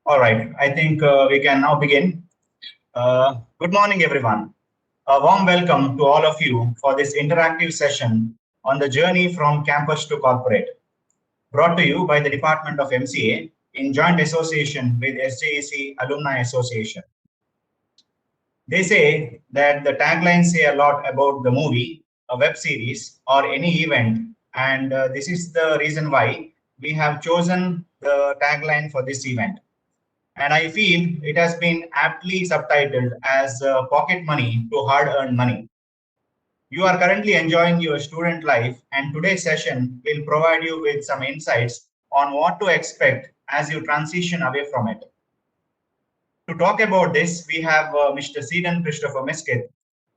All right, I think we can now begin. Good morning, everyone. A warm welcome to all of you for this interactive session on the journey from campus to corporate, brought to you by the Department of MCA in joint association with SJEC Alumni Association. They say that the taglines say a lot about the movie, a web series, or any event, and this is the reason why we have chosen the tagline for this event. And I feel it has been aptly subtitled as Pocket Money to Hard Earned Money. You are currently enjoying your student life, and today's session will provide you with some insights on what to expect as you transition away from it. To talk about this, we have Mr. Seaton Christopher Miskith,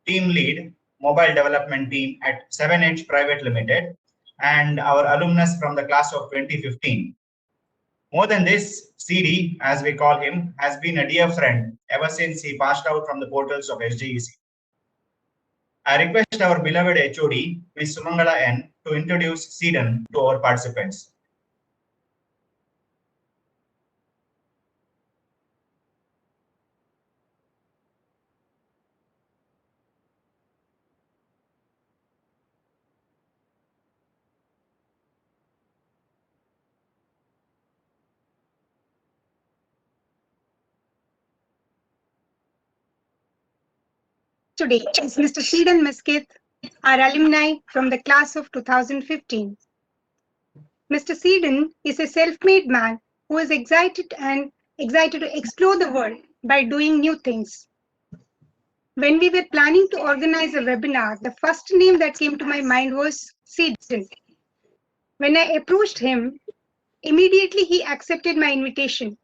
Team Lead, Mobile Development Team at 7H Private Limited, and our alumnus from the class of 2015. More than this, CD, as we call him, has been a dear friend ever since he passed out from the portals of SJEC. I request our beloved HOD, Ms. Sumangala N, to introduce Seaton to our participants. Today is Mr. Seaton Miskith, our alumni from the class of 2015. Mr. Seaton is a self-made man who is excited to explore the world by doing new things. When we were planning to organize a webinar, the first name that came to my mind was Seaton. When I approached him, immediately he accepted my invitation.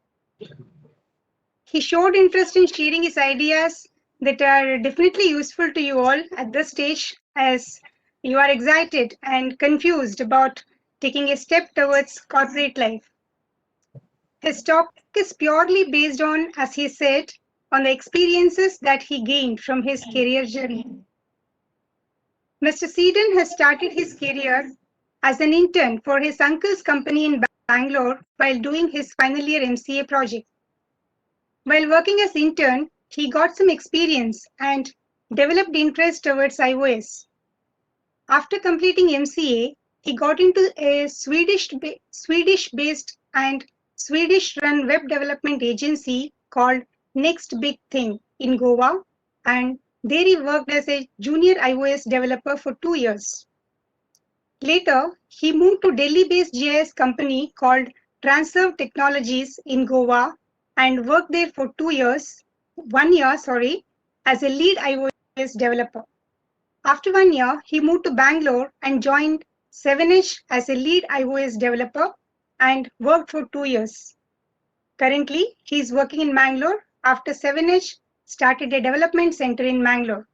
He showed interest in sharing his ideas that are definitely useful to you all at this stage as you are excited and confused about taking a step towards corporate life. His talk is purely based on, as he said, on the experiences that he gained from his career journey. Mr. Seaton has started his career as an intern for his uncle's company in Bangalore while doing his final year MCA project. While working as intern, he got some experience and developed interest towards iOS. After completing MCA, he got into a Swedish-based and Swedish-run web development agency called Next Big Thing in Goa, and there he worked as a junior iOS developer for 2 years. Later, he moved to Delhi-based GIS company called Transerve Technologies in Goa and worked there for 1 year, as a lead iOS developer. After 1 year, he moved to Bangalore and joined 7H as a lead iOS developer and worked for 2 years. Currently, he is working in Bangalore after 7H started a development center in Bangalore.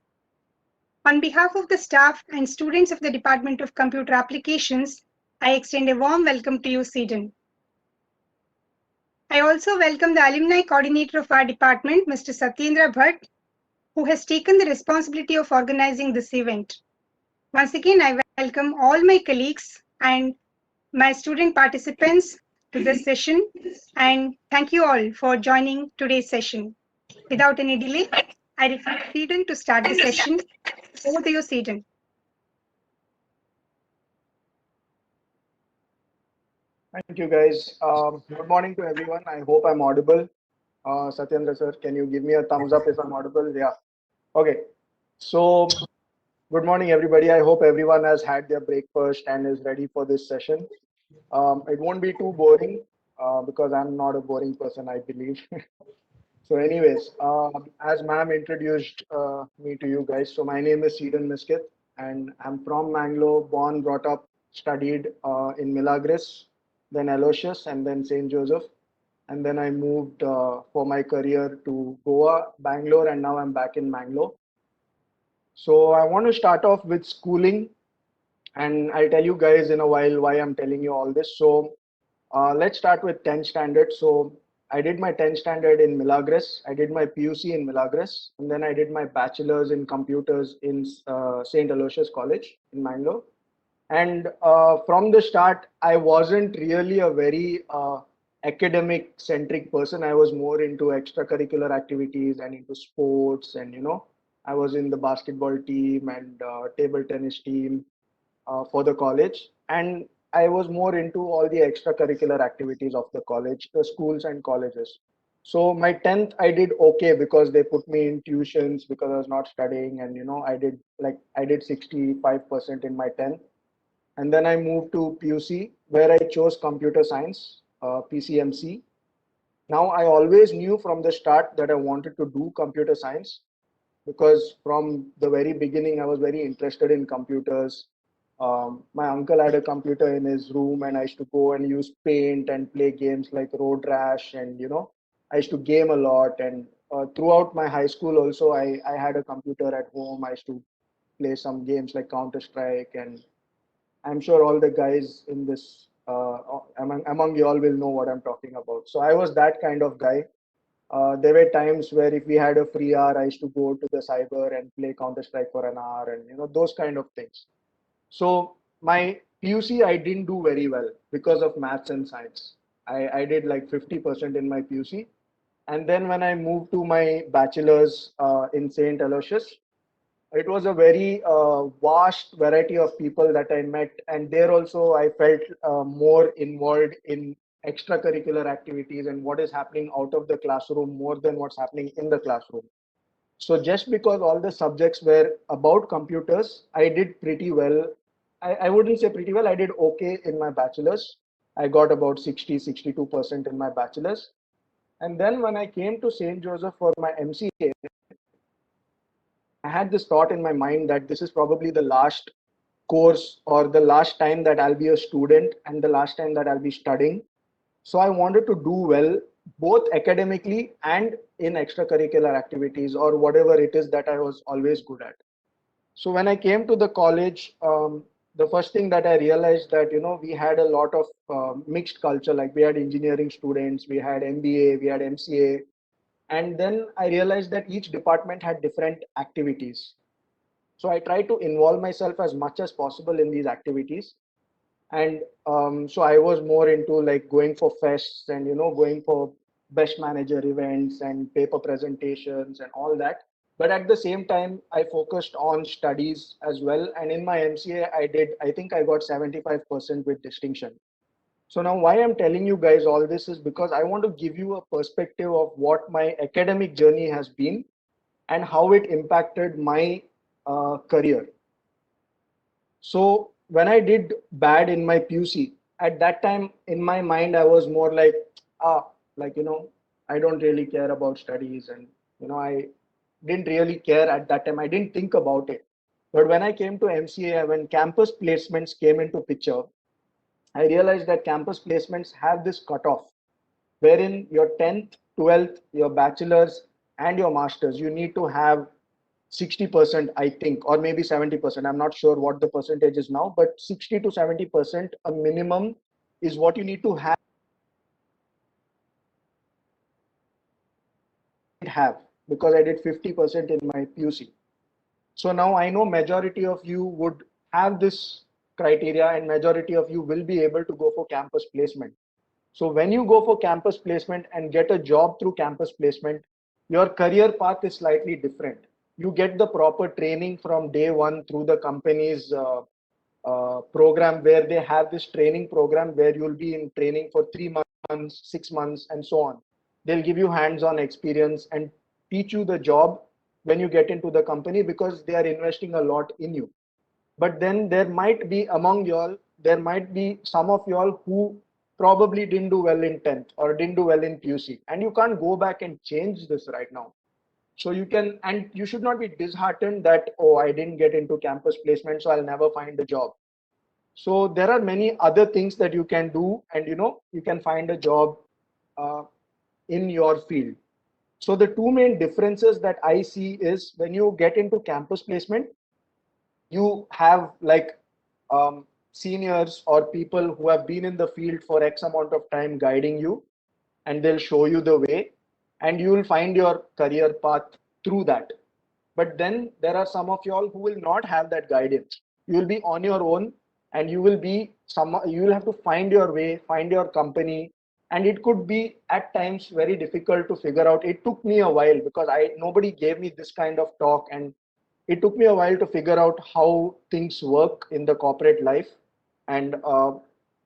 On behalf of the staff and students of the Department of Computer Applications, I extend a warm welcome to you, Seaton. I also welcome the alumni coordinator of our department, Mr. Satyendra Bhatt, who has taken the responsibility of organizing this event. Once again, I welcome all my colleagues and my student participants to this session, and thank you all for joining today's session. Without any delay, I request Seaton to start the session. Over to you, Seaton. Thank you, guys. Good morning to everyone. I hope I'm audible. Satyendra sir, can you give me a thumbs up if I'm audible? Yeah. Okay. So, good morning, everybody. I hope everyone has had their breakfast and is ready for this session. It won't be too boring because I'm not a boring person, I believe. So, anyways, as ma'am introduced me to you guys, so my name is Seaton Miskith, and I'm from Mangalore, born, brought up, studied in Milagres, then Aloysius, and then St. Joseph. And then I moved for my career to Goa, Bangalore, and now I'm back in Bangalore. So I want to start off with schooling, and I'll tell you guys in a while why I'm telling you all this. So let's start with 10th standard. So I did my 10th standard in Milagres. I did my PUC in Milagres, and then I did my bachelor's in computers in St. Aloysius College in Mangalore. And from the start, I wasn't really a very academic centric person. I was more into extracurricular activities and into sports, and I was in the basketball team and table tennis team for the college, and I was more into all the extracurricular activities of the college, the schools and colleges. So my 10th I did okay because they put me in tuitions because I was not studying, and I did 65% in my 10th. And then I moved to PUC where I chose computer science, PCMC. Now I always knew from the start that I wanted to do computer science because from the very beginning I was very interested in computers. My uncle had a computer in his room, and I used to go and use Paint and play games like Road Rash, and I used to game a lot. And throughout my high school also, I had a computer at home. I used to play some games like Counter Strike, and I'm sure all the guys in this among you all will know what I'm talking about. So I was that kind of guy. There were times where if we had a free hour, I used to go to the cyber and play Counter Strike for an hour, and those kind of things. So my PUC I didn't do very well because of maths and science. I did like 50% in my PUC, and then when I moved to my bachelor's in Saint Aloysius, it was a very vast variety of people that I met, and there also I felt more involved in extracurricular activities and what is happening out of the classroom more than what's happening in the classroom. So just because all the subjects were about computers, I did pretty well. I wouldn't say pretty well, I did okay in my bachelor's. I got about 62% in my bachelor's. And then when I came to St. Joseph for my MCA, I had this thought in my mind that this is probably the last course or the last time that I'll be a student and the last time that I'll be studying. So I wanted to do well, both academically and in extracurricular activities or whatever it is that I was always good at. So when I came to the college, the first thing that I realized that, we had a lot of mixed culture, like we had engineering students, we had MBA, we had MCA, and then I realized that each department had different activities. So I tried to involve myself as much as possible in these activities. And so I was more into like going for fests and going for best manager events and paper presentations and all that. But at the same time, I focused on studies as well. And in my MCA, I think I got 75% with distinction. So now why I'm telling you guys all this is because I want to give you a perspective of what my academic journey has been and how it impacted my career. So when I did bad in my PUC, at that time in my mind, I was more like, like, I don't really care about studies. And, I didn't really care at that time. I didn't think about it. But when I came to MCA, when campus placements came into picture, I realized that campus placements have this cutoff wherein your 10th, 12th, your bachelor's, and your master's, you need to have 60%, I think, or maybe 70%. I'm not sure what the percentage is now, but 60 to 70%, a minimum, is what you need to have because I did 50% in my PUC. So now I know majority of you would have this criteria and majority of you will be able to go for campus placement. So when you go for campus placement and get a job through campus placement, your career path is slightly different. You get the proper training from day one through the company's program where they have this training program where you'll be in training for 3 months, 6 months, and so on. They'll give you hands-on experience and teach you the job when you get into the company because they are investing a lot in you. But then there might be among y'all, there might be some of y'all who probably didn't do well in 10th or didn't do well in PUC, and you can't go back and change this right now. So you can, and you should not be disheartened that, oh, I didn't get into campus placement, so I'll never find a job. So there are many other things that you can do, and you can find a job in your field. So the two main differences that I see is when you get into campus placement, you have like seniors or people who have been in the field for X amount of time guiding you, and they'll show you the way, and you will find your career path through that. But then there are some of y'all who will not have that guidance. You will be on your own, and you will have to find your way, find your company, and it could be at times very difficult to figure out. It took me a while because nobody gave me this kind of talk, and it took me a while to figure out how things work in the corporate life, and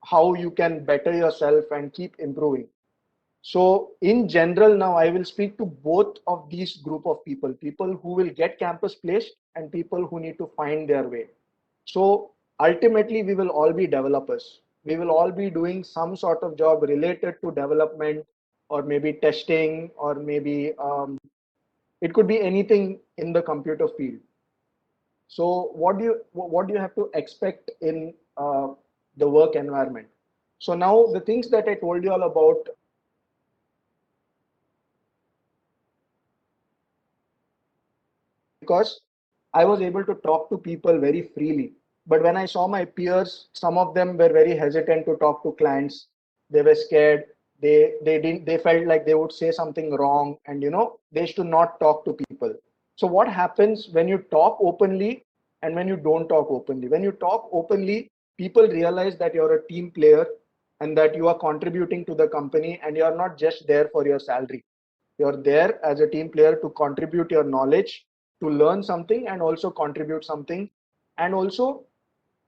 how you can better yourself and keep improving. So in general, now I will speak to both of these group of people who will get campus placed and people who need to find their way. So ultimately, we will all be developers. We will all be doing some sort of job related to development, or maybe testing, or maybe it could be anything in the computer field. So what do you have to expect in the work environment? So now the things that I told you all about, because I was able to talk to people very freely. But when I saw my peers, some of them were very hesitant to talk to clients. They were scared. They felt like they would say something wrong, and they should not talk to people. So what happens when you talk openly and when you don't talk openly? When you talk openly, people realize that you're a team player and that you are contributing to the company, and you're not just there for your salary. You're there as a team player to contribute your knowledge, to learn something, and also contribute something. And also,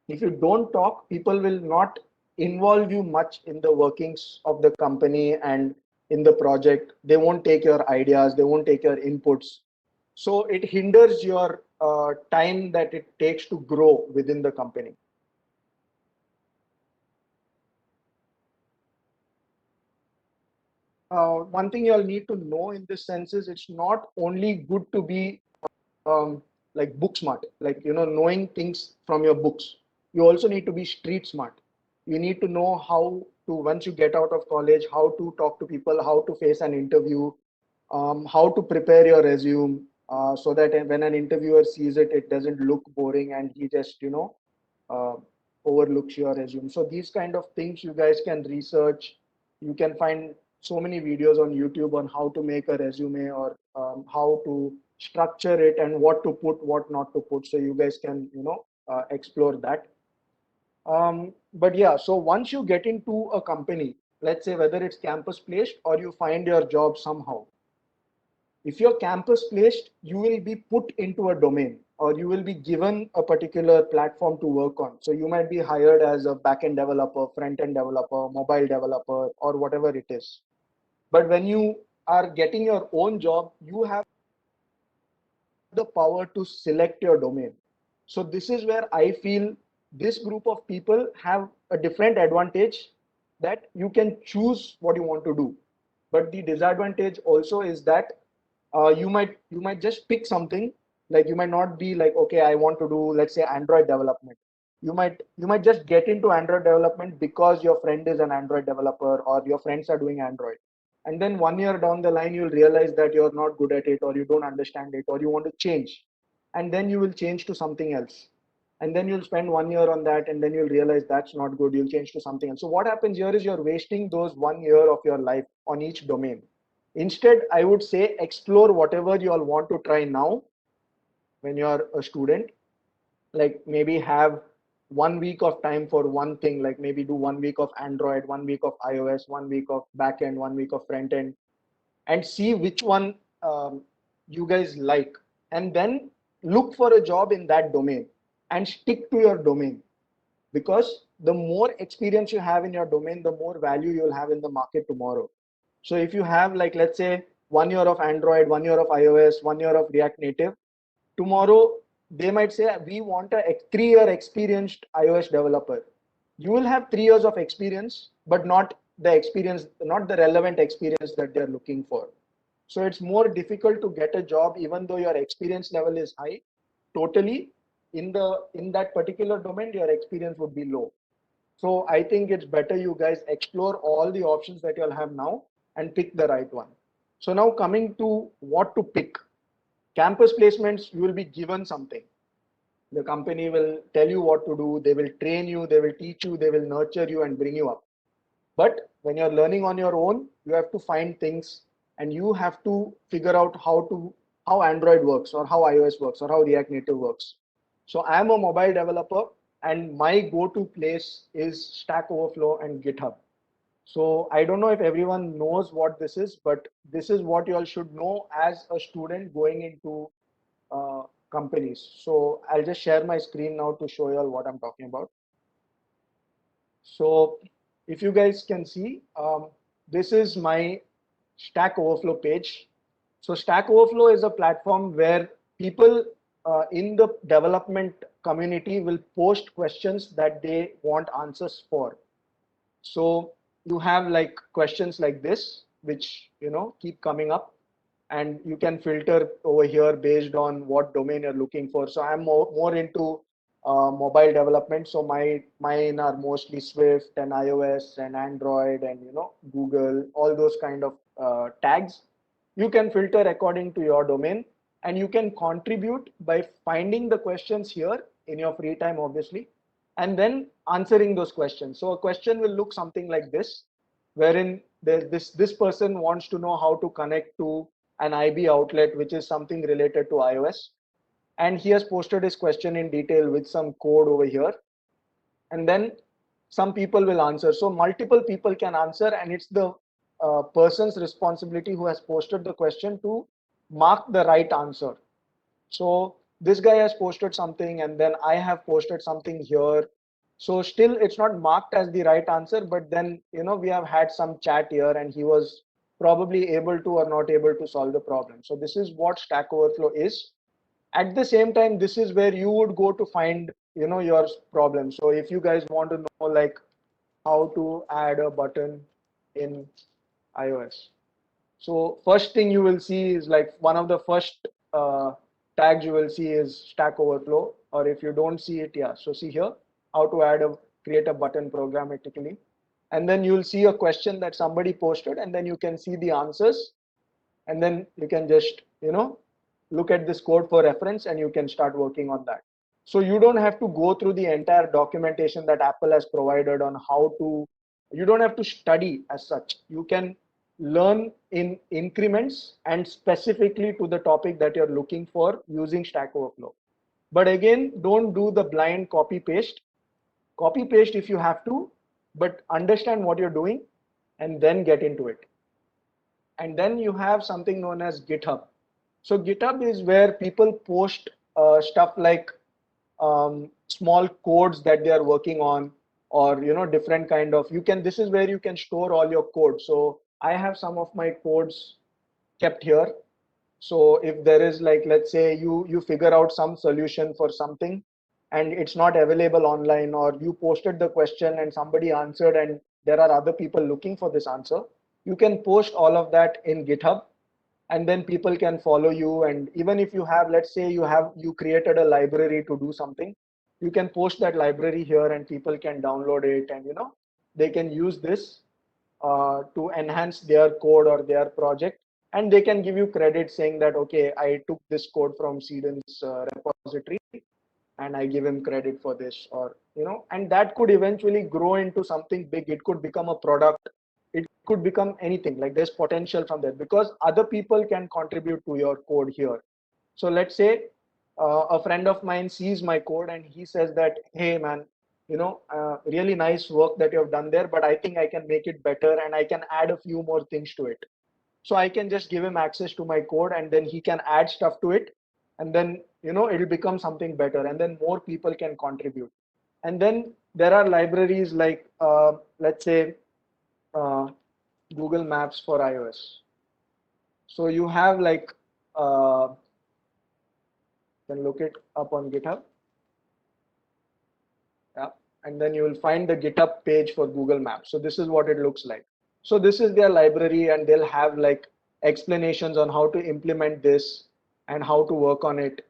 if you don't talk, people will not involve you much in the workings of the company and in the project. They won't take your ideas, they won't take your inputs. So it hinders your time that it takes to grow within the company. One thing you'll need to know in this sense is it's not only good to be like book smart, like knowing things from your books. You also need to be street smart. You need to know how to, once you get out of college, how to talk to people, how to face an interview, how to prepare your resume, so that when an interviewer sees it, it doesn't look boring and he just uh, overlooks your resume. So these kind of things you guys can research. You can find so many videos on YouTube on how to make a resume, or how to structure it, and what to put, what not to put. So you guys can explore that. But yeah, so once you get into a company, let's say whether it's campus placed or you find your job somehow, if you're campus placed, you will be put into a domain, or you will be given a particular platform to work on. So you might be hired as a backend developer, front end developer, mobile developer, or whatever it is. But when you are getting your own job, you have the power to select your domain. So this is where I feel this group of people have a different advantage, that you can choose what you want to do. But the disadvantage also is that you might just pick something. Like you might not be like, okay, I want to do, let's say, Android development. You might just get into Android development because your friend is an Android developer, or your friends are doing Android. And then 1 year down the line, you'll realize that you're not good at it, or you don't understand it, or you want to change. And then you will change to something else. And then you'll spend 1 year on that, and then you'll realize that's not good. You'll change to something else. So what happens here is you're wasting those 1 year of your life on each domain. Instead, I would say explore whatever you all want to try now when you're a student. Like maybe have 1 week of time for one thing, like maybe do 1 week of Android, 1 week of iOS, 1 week of backend, 1 week of front end, and see which one you guys like. And then look for a job in that domain and stick to your domain, because the more experience you have in your domain, the more value you'll have in the market tomorrow. So if you have, like, let's say 1 year of Android, 1 year of iOS, 1 year of React Native, tomorrow they might say we want a 3 year experienced iOS developer. You will have 3 years of experience, but not the experience, not the relevant experience that they're looking for. So it's more difficult to get a job even though your experience level is high. Totally, in that particular domain, your experience would be low. So I think it's better you guys explore all the options that you'll have now and pick the right one. So now coming to what to pick. Campus placements, you will be given something. The company will tell you what to do, they will train you, they will teach you, they will nurture you and bring you up. But when you're learning on your own, you have to find things, and you have to figure out how Android works, or how iOS works, or how React Native works. So I'm a mobile developer, and my go-to place is Stack Overflow and GitHub. So I don't know if everyone knows what this is, but this is what you all should know as a student going into companies. So I'll just share my screen now to show you all what I'm talking about. So if you guys can see, this is my Stack Overflow page. So Stack Overflow is a platform where people in the development community will post questions that they want answers for. So you have like questions like this, which keep coming up, and you can filter over here based on what domain you're looking for. So I'm more into mobile development. So mine are mostly Swift and iOS and Android and Google, all those kind of tags. You can filter according to your domain, and you can contribute by finding the questions here in your free time, obviously, and then answering those questions. So a question will look something like this, wherein this person wants to know how to connect to an IB outlet, which is something related to iOS. And he has posted his question in detail with some code over here. And then some people will answer. So multiple people can answer, and it's the person's responsibility who has posted the question to mark the right answer. So this guy has posted something, and then I have posted something here. So still it's not marked as the right answer, but then we have had some chat here, and he was probably able to or not able to solve the problem. So this is what Stack Overflow is. At the same time, this is where you would go to find your problem. So if you guys want to know like how to add a button in iOS, so first thing you will see is like one of the first tags you will see is Stack Overflow, or if you don't see it, yeah, so see here how to create a button programmatically, and then you'll see a question that somebody posted, and then you can see the answers, and then you can just look at this code for reference, and you can start working on that. So you don't have to go through the entire documentation that Apple has provided on how to, you don't have to study as such. You can learn in increments and specifically to the topic that you're looking for using Stack Overflow. But again, don't do the blind copy paste. Copy paste if you have to, but understand what you're doing and then get into it. And then you have something known as GitHub. So GitHub is where people post stuff like small codes that they are working on, or different kind of, this is where you can store all your code. So I have some of my codes kept here. So if there is like, let's say you figure out some solution for something and it's not available online, or you posted the question and somebody answered and there are other people looking for this answer, you can post all of that in GitHub, and then people can follow you. And even if you have, let's say you created a library to do something, you can post that library here and people can download it, and they can use this to enhance their code or their project, and they can give you credit saying that, okay, I took this code from Seedon's repository and I give him credit for this, or and that could eventually grow into something big. It could become a product, it could become anything. Like there's potential from there because other people can contribute to your code here. So let's say a friend of mine sees my code and he says that, hey man, really nice work that you have done there, but I think I can make it better and I can add a few more things to it. So I can just give him access to my code, and then he can add stuff to it, and then it'll become something better, and then more people can contribute. And then there are libraries like let's say uh, Google Maps for iOS. So you have like can look it up on GitHub. Yeah, and then you will find the GitHub page for Google Maps. So this is what it looks like. So this is their library, and they'll have like explanations on how to implement this and how to work on it.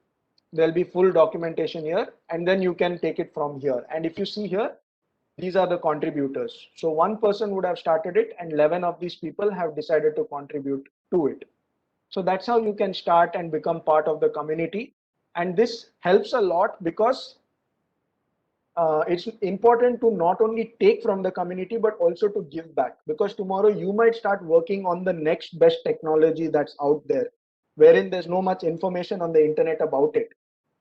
There'll be full documentation here, and then you can take it from here. And if you see here, these are the contributors. So one person would have started it, and 11 of these people have decided to contribute to it. So that's how you can start and become part of the community. And this helps a lot because it's important to not only take from the community, but also to give back, because tomorrow you might start working on the next best technology that's out there, wherein there's no much information on the internet about it.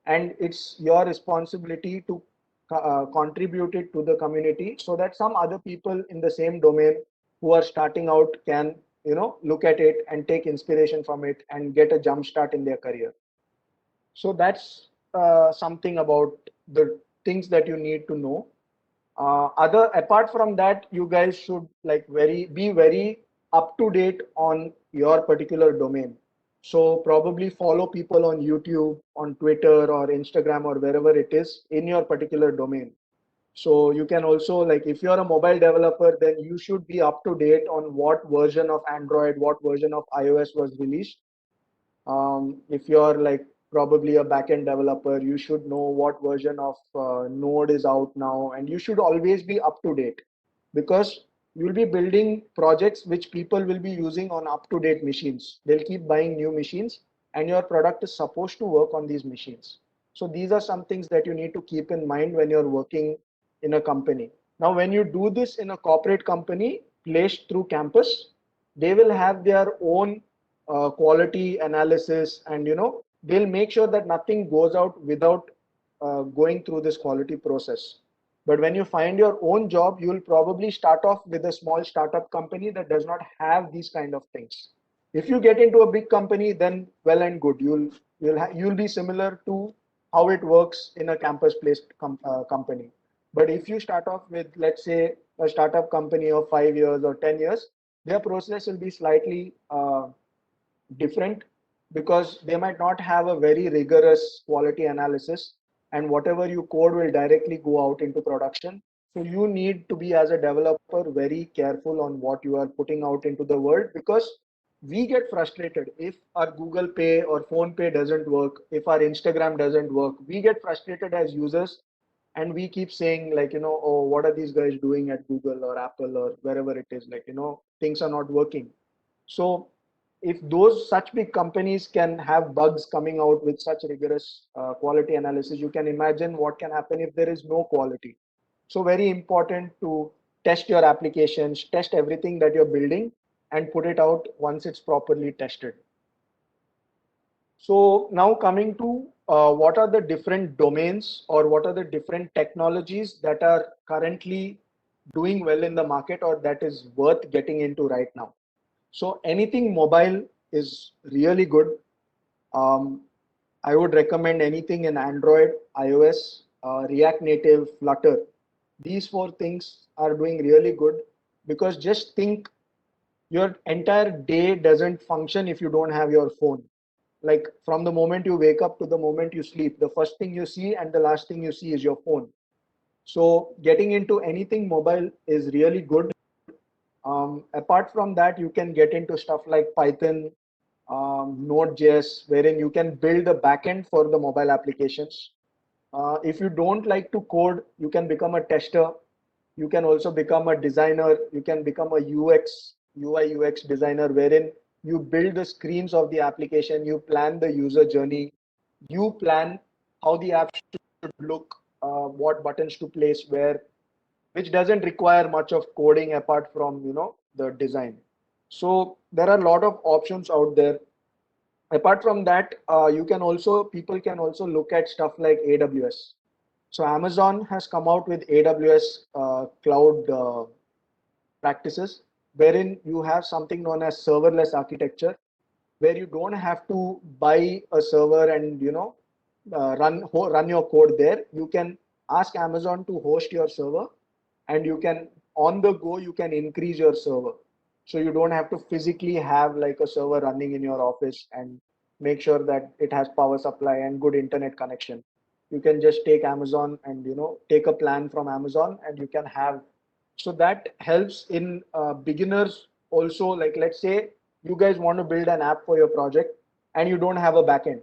And it's your responsibility to contribute it to the community so that some other people in the same domain who are starting out can, look at it and take inspiration from it and get a jump start in their career. So that's something about the things that you need to know. Other apart from that, you guys should like be very up to date on your particular domain. So probably follow people on YouTube, on Twitter or Instagram or wherever it is in your particular domain. So you can also, like, if you're a mobile developer, then you should be up to date on what version of Android, what version of iOS was released. If you're like probably a backend developer, you should know what version of Node is out now, and you should always be up to date, because you'll be building projects which people will be using on up to date machines. They'll keep buying new machines, and your product is supposed to work on these machines. So these are some things that you need to keep in mind when you're working in a company. Now, when you do this in a corporate company placed through campus, they will have their own quality analysis, and they'll make sure that nothing goes out without going through this quality process. But when you find your own job, you'll probably start off with a small startup company that does not have these kind of things. If you get into a big company, then well and good, you'll be similar to how it works in a campus placed company. But if you start off with, let's say, a startup company of 5 years or 10 years, their process will be slightly different, because they might not have a very rigorous quality analysis, and whatever you code will directly go out into production. So you need to be, as a developer, very careful on what you are putting out into the world, because we get frustrated if our Google Pay or Phone Pay doesn't work, if our Instagram doesn't work. We get frustrated as users, and we keep saying, like, oh, what are these guys doing at Google or Apple or wherever it is, like, things are not working. So if those such big companies can have bugs coming out with such rigorous quality analysis, you can imagine what can happen if there is no quality. So very important to test your applications, test everything that you're building, and put it out once it's properly tested. So now coming to what are the different domains, or what are the different technologies that are currently doing well in the market, or that is worth getting into right now. So anything mobile is really good. I would recommend anything in Android, iOS, React Native, Flutter. These four things are doing really good, because just think, your entire day doesn't function if you don't have your phone. Like, from the moment you wake up to the moment you sleep, the first thing you see and the last thing you see is your phone. So getting into anything mobile is really good. Apart from that, you can get into stuff like Python, Node.js, wherein you can build a backend for the mobile applications. If you don't like to code, you can become a tester. You can also become a designer. You can become a UI UX designer, wherein you build the screens of the application, you plan the user journey, you plan how the app should look, what buttons to place where, which doesn't require much of coding apart from the design. So there are a lot of options out there. Apart from that, people can also look at stuff like AWS. So Amazon has come out with AWS cloud practices, wherein you have something known as serverless architecture, where you don't have to buy a server and run your code there. You can ask Amazon to host your server, and you can, on the go, you can increase your server. So you don't have to physically have like a server running in your office and make sure that it has power supply and good internet connection. You can just take Amazon and take a plan from Amazon, and you can have. So that helps in beginners also. Like, let's say you guys want to build an app for your project and you don't have a backend.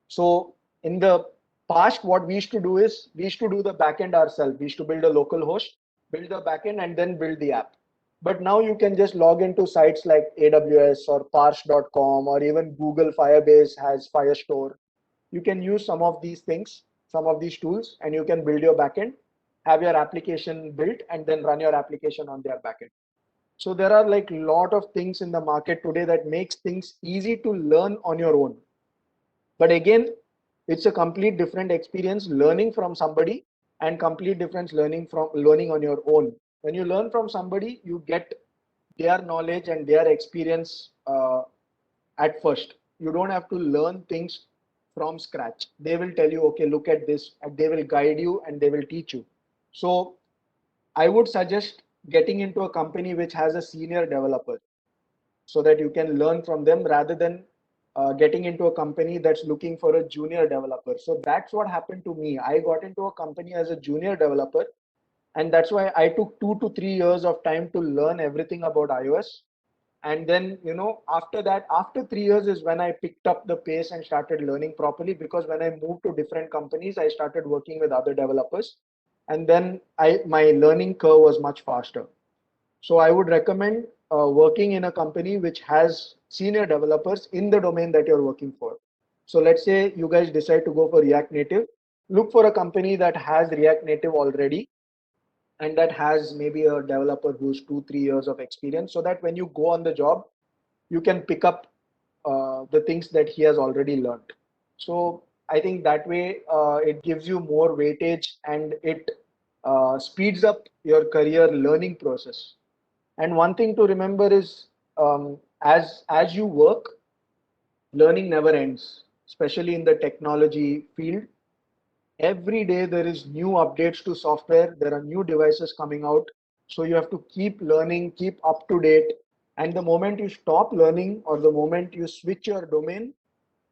So in the past, what we used to do is we used to do the backend ourselves. We used to build a local host, build the backend, and then build the app. But now you can just log into sites like AWS or Parse.com, or even Google Firebase has Firestore. You can use some of these things, some of these tools, and you can build your backend, have your application built, and then run your application on their backend. So there are like a lot of things in the market today that makes things easy to learn on your own. But again, it's a complete different experience learning from somebody, and complete difference learning on your own. When you learn from somebody, you get their knowledge and their experience at first. You don't have to learn things from scratch. They will tell you, okay, look at this, and they will guide you and they will teach you. So I would suggest getting into a company which has a senior developer so that you can learn from them rather than getting into a company that's looking for a junior developer. So that's what happened to me. I got into a company as a junior developer, and that's why I took 2 to 3 years of time to learn everything about iOS. And then, after that, after 3 years is when I picked up the pace and started learning properly, because when I moved to different companies, I started working with other developers, and then my learning curve was much faster. So I would recommend working in a company which has senior developers in the domain that you're working for. So let's say you guys decide to go for React Native, look for a company that has React Native already and that has maybe a developer who's 2 3 years of experience, so that when you go on the job, you can pick up the things that he has already learned. So I think that way it gives you more weightage and it speeds up your career learning process. And one thing to remember is as you work, learning never ends, especially in the technology field. Every day there is new updates to software, there are new devices coming out. So you have to keep learning, keep up to date. And the moment you stop learning or the moment you switch your domain,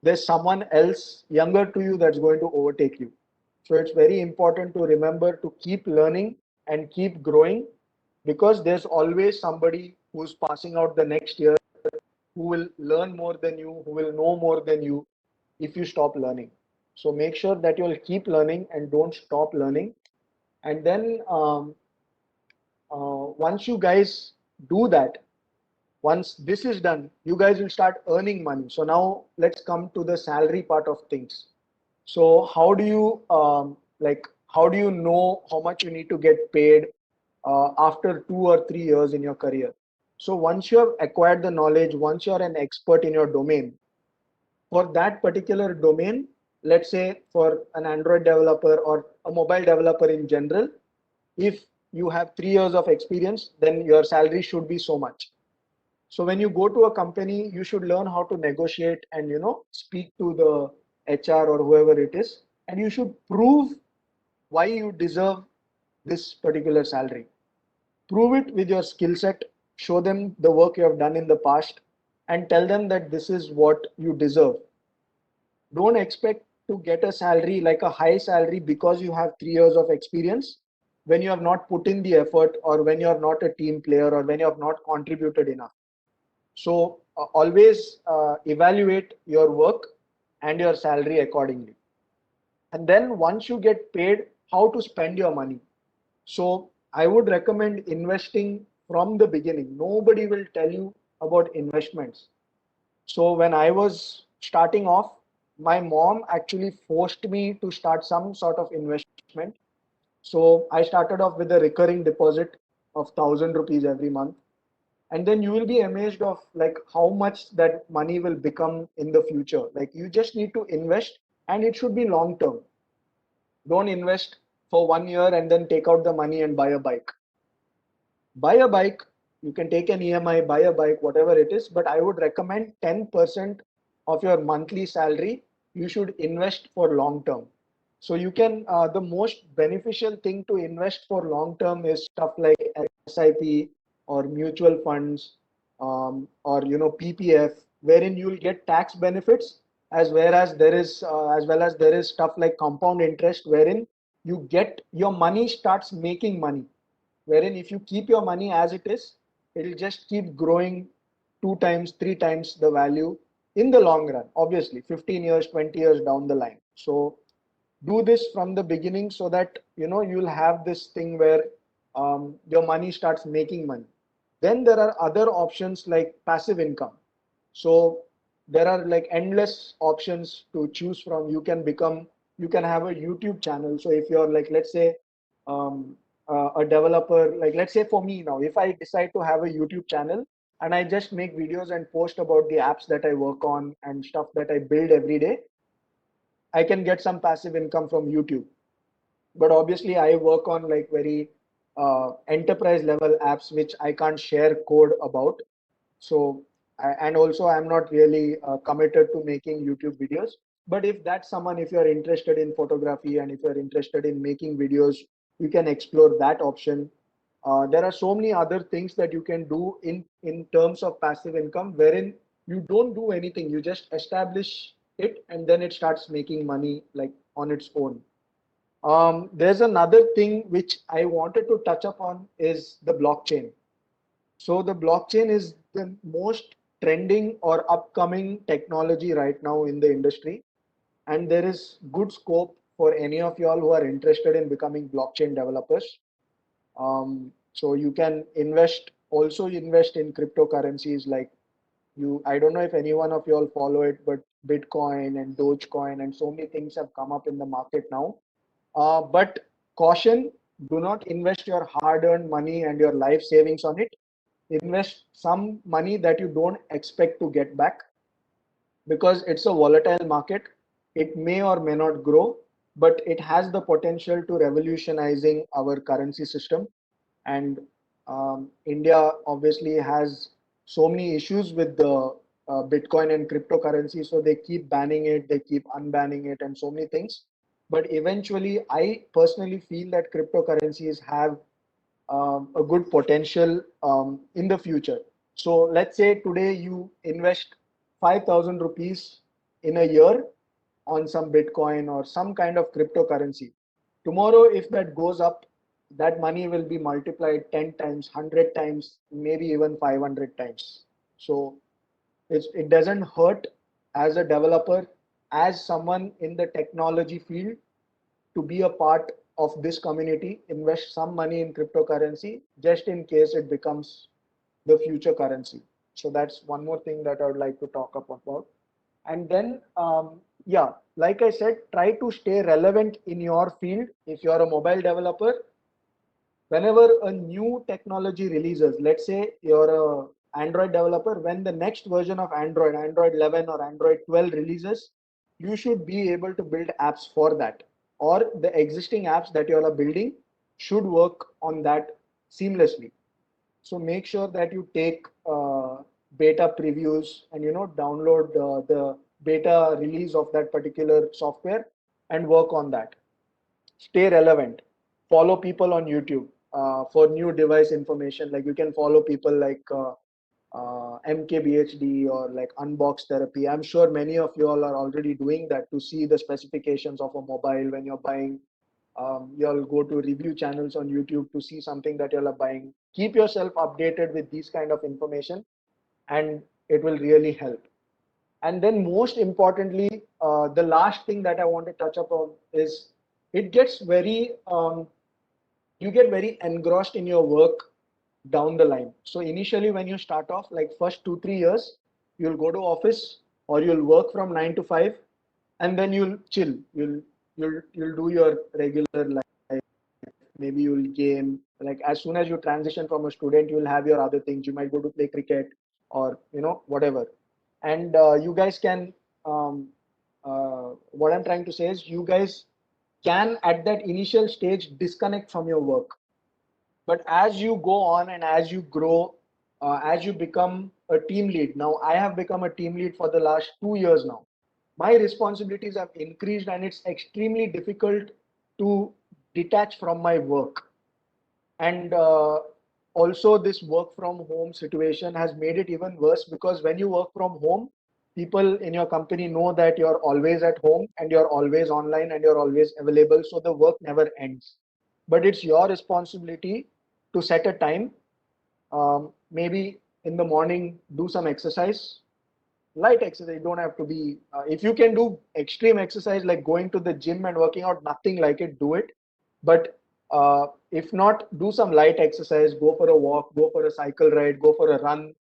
there's someone else younger to you that's going to overtake you. So it's very important to remember to keep learning and keep growing, because there's always somebody who's passing out the next year who will learn more than you, who will know more than you if you stop learning. So make sure that you'll keep learning and don't stop learning. And then once you guys do that, once this is done, you guys will start earning money. So now let's come to the salary part of things. So how do you how do you know how much you need to get paid after 2 or 3 years in your career? So once you have acquired the knowledge, once you're an expert in your domain, for that particular domain, let's say for an Android developer or a mobile developer in general, if you have 3 years of experience, then your salary should be so much. So when you go to a company, you should learn how to negotiate and speak to the HR or whoever it is, and you should prove why you deserve this particular salary. Prove it with your skill set, show them the work you have done in the past, and tell them that this is what you deserve. Don't expect to get a salary like a high salary because you have 3 years of experience when you have not put in the effort, or when you're not a team player, or when you have not contributed enough. So always evaluate your work and your salary accordingly. And then once you get paid, how to spend your money. So I would recommend investing from the beginning. Nobody will tell you about investments. So when I was starting off, my mom actually forced me to start some sort of investment. So I started off with a recurring deposit of 1,000 rupees every month. And then you will be amazed of like how much that money will become in the future. Like you just need to invest, and it should be long term. Don't invest for 1 year and then take out the money and buy a bike. Buy a bike, you can take an EMI, buy a bike, whatever it is, but I would recommend 10% of your monthly salary you should invest for long term. So you can the most beneficial thing to invest for long term is stuff like SIP or mutual funds, or PPF, wherein you'll get tax benefits, as well as there is stuff like compound interest, wherein you get your money starts making money, wherein if you keep your money as it is, it'll just keep growing 2 times, 3 times the value in the long run, obviously 15 years, 20 years down the line. So do this from the beginning so that you'll have this thing where your money starts making money. Then there are other options like passive income. So there are like endless options to choose from. You can have a YouTube channel. So if you're like, let's say a developer, like let's say for me now, if I decide to have a YouTube channel and I just make videos and post about the apps that I work on and stuff that I build every day, I can get some passive income from YouTube. But obviously I work on like very enterprise level apps which I can't share code about. So, and also I'm not really committed to making YouTube videos. But if that's someone, if you're interested in photography and if you're interested in making videos, you can explore that option. There are so many other things that you can do in terms of passive income, wherein you don't do anything, you just establish it and then it starts making money like on its own. There's another thing which I wanted to touch upon is the blockchain. So the blockchain is the most trending or upcoming technology right now in the industry, and there is good scope for any of y'all who are interested in becoming blockchain developers. So you can also invest in cryptocurrencies like I don't know if any one of you all follow it, but Bitcoin and Dogecoin and so many things have come up in the market now. But caution, do not invest your hard-earned money and your life savings on it. Invest some money that you don't expect to get back because it's a volatile market. It may or may not grow, but it has the potential to revolutionizing our currency system. And India obviously has so many issues with the Bitcoin and cryptocurrency, so they keep banning it, they keep unbanning it, and so many things. But eventually, I personally feel that cryptocurrencies have a good potential in the future. So let's say today you invest 5,000 rupees in a year on some Bitcoin or some kind of cryptocurrency. Tomorrow, if that goes up, that money will be multiplied 10 times, 100 times, maybe even 500 times. So it doesn't hurt as a developer, as someone in the technology field, to be a part of this community, invest some money in cryptocurrency just in case it becomes the future currency. So that's one more thing that I would like to talk about. And then, yeah, like I said, try to stay relevant in your field. If you're a mobile developer, whenever a new technology releases, let's say you're a Android developer, when the next version of Android 11 or Android 12 releases, you should be able to build apps for that, or the existing apps that you are building should work on that seamlessly. So make sure that you take beta previews and download the beta release of that particular software and work on that. Stay relevant. Follow people on YouTube for new device information. Like you can follow people like MKBHD or like Unbox Therapy. I'm sure many of you all are already doing that to see the specifications of a mobile when you're buying. You'll go to review channels on YouTube to see something that you're buying. Keep yourself updated with these kind of information, and it will really help. And then most importantly, the last thing that I want to touch upon is it gets very you get very engrossed in your work down the line. So initially when you start off, like first 2-3 years, you'll go to office or you'll work from 9 to 5, and then you'll chill. You'll do your regular life. Maybe you'll game. Like as soon as you transition from a student, you'll have your other things. You might go to play cricket or whatever. And you guys can. What I'm trying to say is, you guys can at that initial stage disconnect from your work, but as you go on and as you grow, as you become a team lead. Now I have become a team lead for the last 2 years now. My responsibilities have increased and it's extremely difficult to detach from my work. And also this work from home situation has made it even worse, because when you work from home, people in your company know that you're always at home and you're always online and you're always available, so the work never ends. But it's your responsibility to set a time. Maybe in the morning do some exercise, light exercise. You don't have to be if you can do extreme exercise like going to the gym and working out, nothing like it, do it. But if not, do some light exercise, go for a walk, go for a cycle ride, go for a run,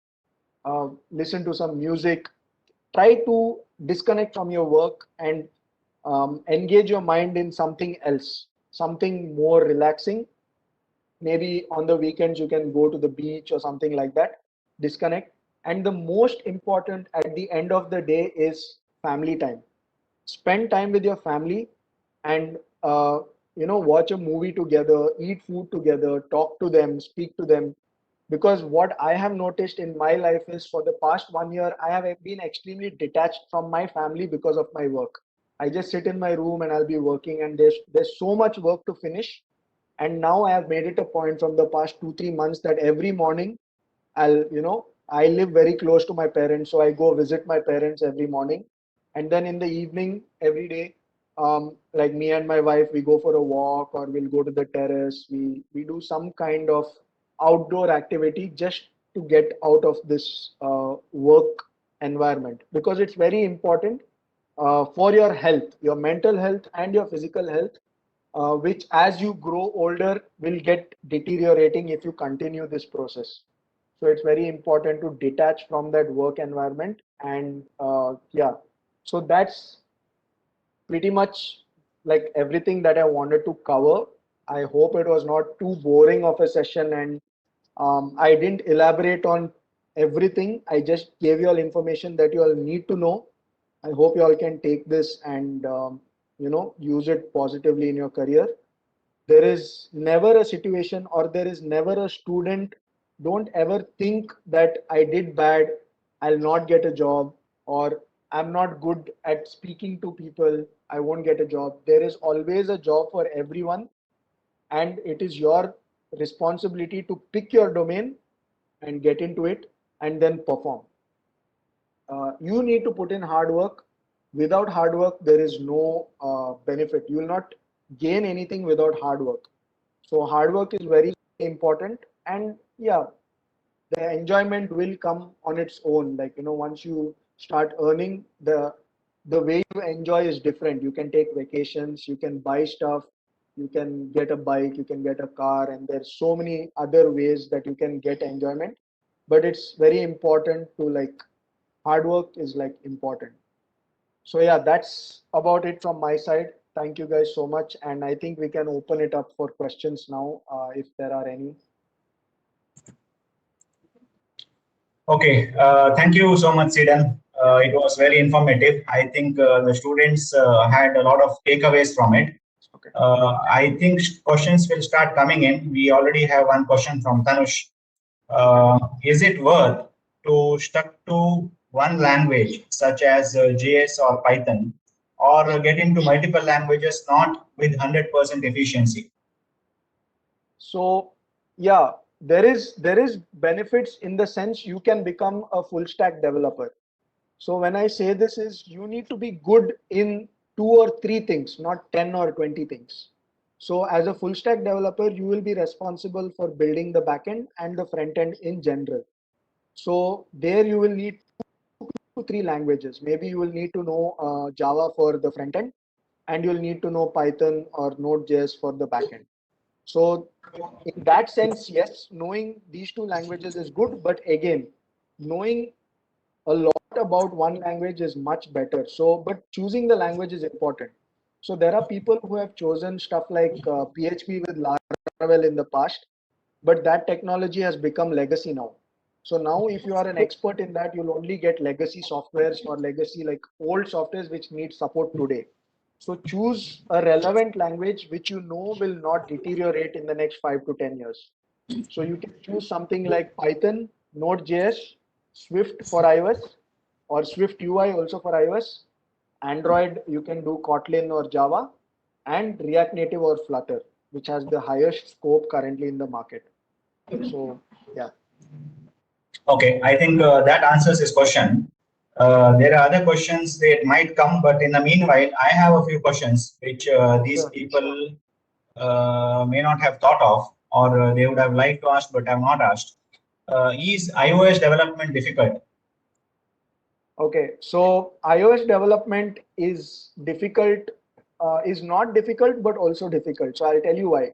listen to some music. Try to disconnect from your work and engage your mind in something else, something more relaxing. Maybe on the weekends you can go to the beach or something like that. Disconnect. And the most important at the end of the day is family time. Spend time with your family, and watch a movie together, eat food together, talk to them, speak to them. Because what I have noticed in my life is for the past 1 year, I have been extremely detached from my family because of my work. I just sit in my room and I'll be working, and there's so much work to finish. And now I have made it a point from the past 2 3 months that every morning I live very close to my parents, so I go visit my parents every morning. And then in the evening, every day, like me and my wife, we go for a walk or we'll go to the terrace. We do some kind of outdoor activity just to get out of this work environment, because it's very important for your health, your mental health and your physical health, which as you grow older will get deteriorating if you continue this process. So it's very important to detach from that work environment. And yeah, so that's pretty much like everything that I wanted to cover. I hope it was not too boring of a session, and I didn't elaborate on everything. I just gave you all information that you all need to know. I hope you all can take this and use it positively in your career. There is never a situation, or there is never a student. Don't ever think that I did bad, I'll not get a job, or I'm not good at speaking to people, I won't get a job. There is always a job for everyone, and it is your responsibility to pick your domain and get into it and then perform. You need to put in hard work. Without hard work, there is no benefit. You will not gain anything without hard work. So hard work is very important. And yeah, the enjoyment will come on its own. Like, once you start earning, the way you enjoy is different. You can take vacations, you can buy stuff, you can get a bike, you can get a car, and there's so many other ways that you can get enjoyment. But it's very important to, like, hard work is like important. So yeah, that's about it from my side. Thank you guys so much, and I think we can open it up for questions now, if there are any. Okay, thank you so much, Sidan. It was very informative. I think the students had a lot of takeaways from it. Okay. I think questions will start coming in. We already have one question from Tanush. Is it worth to stuck to one language such as JS or Python, or get into multiple languages not with 100% efficiency? So yeah, there is benefits in the sense you can become a full stack developer. So when I say this is, you need to be good in 2 or 3 things, not 10 or 20 things. So as a full stack developer, you will be responsible for building the backend and the front end in general. So there you will need 2 to 3 languages. Maybe you will need to know Java for the front end, and you'll need to know Python or Node.js for the backend. So in that sense, yes, knowing these 2 languages is good, but again, knowing a lot about one language is much better. So, but choosing the language is important. So there are people who have chosen stuff like PHP with Laravel in the past, but that technology has become legacy now. So now if you are an expert in that, you'll only get legacy softwares or legacy, like old softwares which need support today. So choose a relevant language which you know will not deteriorate in the next 5 to 10 years. So you can choose something like Python, Node.js, Swift for iOS, or Swift UI also for iOS. Android, you can do Kotlin or Java, and React Native or Flutter, which has the highest scope currently in the market. So yeah. Okay, I think that answers this question. There are other questions that might come, but in the meanwhile, I have a few questions which these Sure. people may not have thought of, or they would have liked to ask but have not asked. Is iOS development difficult? Okay, so iOS development is difficult, is not difficult, but also difficult. So I'll tell you why.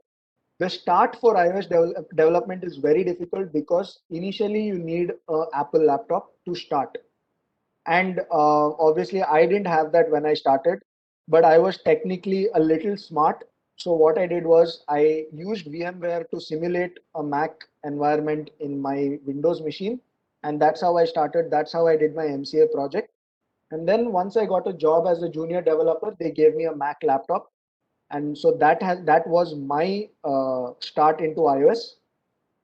The start for iOS development is very difficult because initially you need an Apple laptop to start. And obviously, I didn't have that when I started, but I was technically a little smart. So what I did was I used VMware to simulate a Mac environment in my Windows machine. And that's how I started. That's how I did my MCA project. And then once I got a job as a junior developer, they gave me a Mac laptop. And so that was my start into iOS.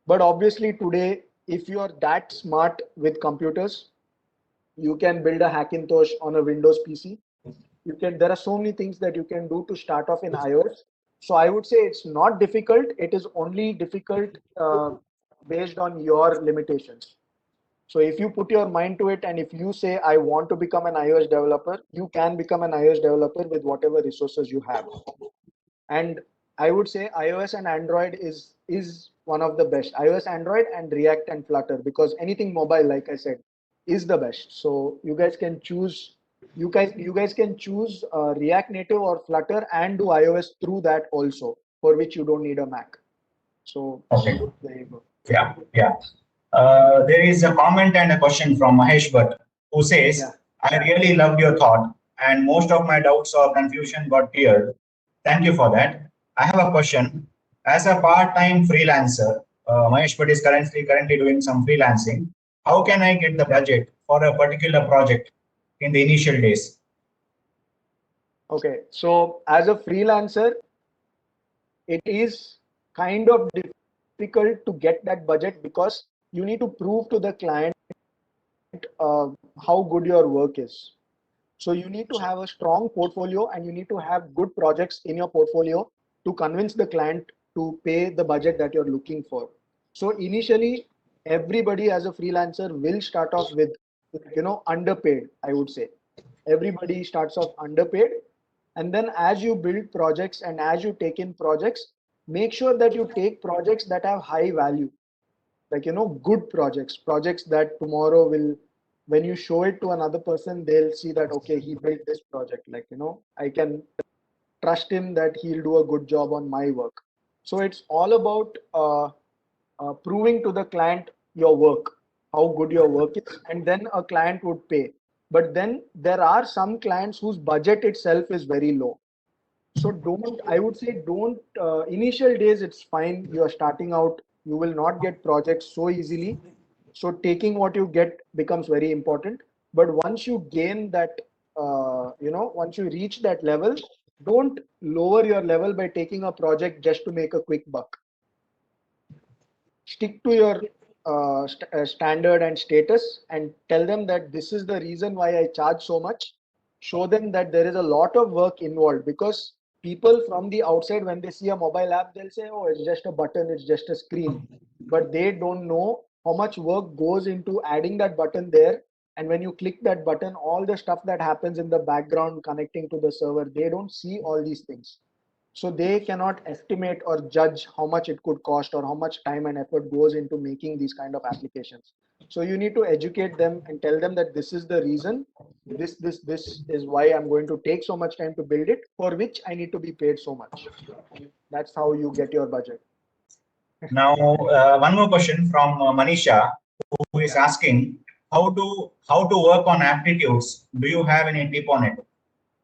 But obviously today, if you are that smart with computers, you can build a Hackintosh on a Windows PC. There are so many things that you can do to start off in iOS. So I would say it's not difficult. It is only difficult based on your limitations. So if you put your mind to it, and if you say, I want to become an iOS developer, you can become an iOS developer with whatever resources you have. And I would say iOS and Android is one of the best. iOS, Android, and React and Flutter, because anything mobile, like I said, is the best. So you guys can choose. You guys can choose React Native or Flutter and do iOS through that also, for which you don't need a Mac. So Okay. there you go. Yeah, yeah. There is a comment and a question from Mahesh Bhatt, who says, Yeah. I really loved your thought and most of my doubts or confusion got cleared. Thank you for that. I have a question. As a part-time freelancer, Mahesh Bhatt is currently doing some freelancing. How can I get the budget for a particular project in the initial days? Okay. So as a freelancer, it is kind of difficult to get that budget, because you need to prove to the client how good your work is. So you need to have a strong portfolio, and you need to have good projects in your portfolio to convince the client to pay the budget that you're looking for. So initially, everybody as a freelancer will start off with, underpaid, I would say. Everybody starts off underpaid. And then as you build projects and as you take in projects, make sure that you take projects that have high value, like, good projects that tomorrow will, when you show it to another person, they'll see that, okay, he built this project, like, I can trust him that he'll do a good job on my work. So it's all about proving to the client your work, how good your work is, and then a client would pay. But then there are some clients whose budget itself is very low. So I would say don't, initial days, it's fine. You are starting out, you will not get projects so easily. So taking what you get becomes very important. But once you gain that, once you reach that level, don't lower your level by taking a project just to make a quick buck. Stick to your standard and status, and tell them that this is the reason why I charge so much. Show them that there is a lot of work involved, because people from the outside, when they see a mobile app, they'll say, oh, it's just a button, it's just a screen. But they don't know how much work goes into adding that button there. And when you click that button, all the stuff that happens in the background connecting to the server, they don't see all these things. So they cannot estimate or judge how much it could cost or how much time and effort goes into making these kind of applications. So you need to educate them and tell them that this is the reason, this is why I'm going to take so much time to build it, for which I need to be paid so much. That's how you get your budget. Now, one more question from Manisha, who is asking how to work on aptitudes. Do you have any tip on it?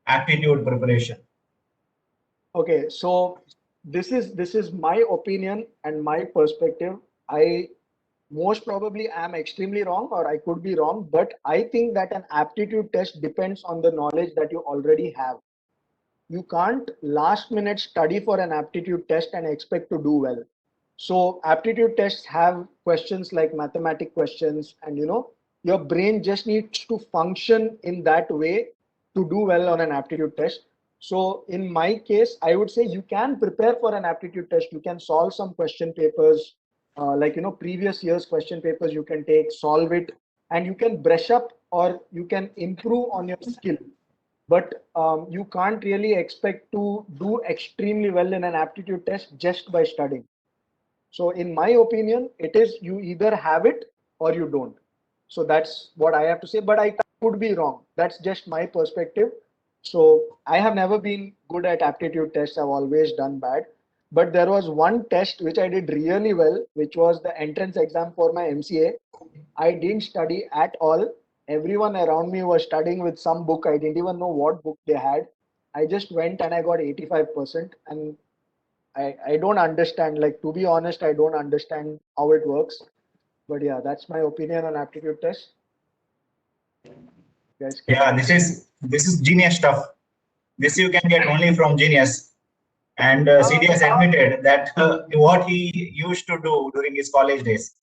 Aptitude preparation. Okay, so this is my opinion and my perspective. I most probably am extremely wrong, or I could be wrong, but I think that an aptitude test depends on the knowledge that you already have. You can't last minute study for an aptitude test and expect to do well. So aptitude tests have questions like mathematic questions, and your brain just needs to function in that way to do well on an aptitude test. So in my case, I would say you can prepare for an aptitude test. You can solve some question papers, like previous year's question papers. You can take, solve it, and you can brush up or you can improve on your skill. But you can't really expect to do extremely well in an aptitude test just by studying. So in my opinion, it is, you either have it or you don't. So that's what I have to say, but I could be wrong. That's just my perspective. So I have never been good at aptitude tests. I've always done bad. But there was one test which I did really well, which was the entrance exam for my MCA. I didn't study at all. Everyone around me was studying with some book. I didn't even know what book they had. I just went and I got 85%. And I don't understand, like, to be honest, I don't understand how it works. But yeah, that's my opinion on aptitude test. Yeah, this is genius stuff. This you can get only from Genius. And CDS admitted that what he used to do during his college days.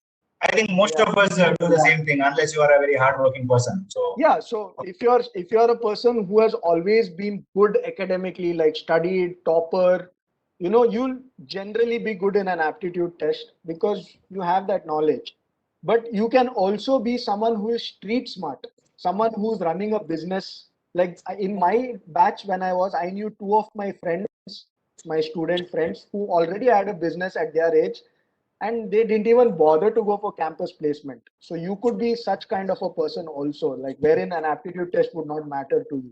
I think most Yeah. of us do the same thing unless you are a very hardworking person. So Yeah, so if you're a person who has always been good academically, like studied, topper, you'll generally be good in an aptitude test because you have that knowledge. But you can also be someone who is street smart, someone who's running a business. Like in my batch when I knew two of my friends, my student friends, who already had a business at their age, and they didn't even bother to go for campus placement. So you could be such kind of a person also, like wherein an aptitude test would not matter to you.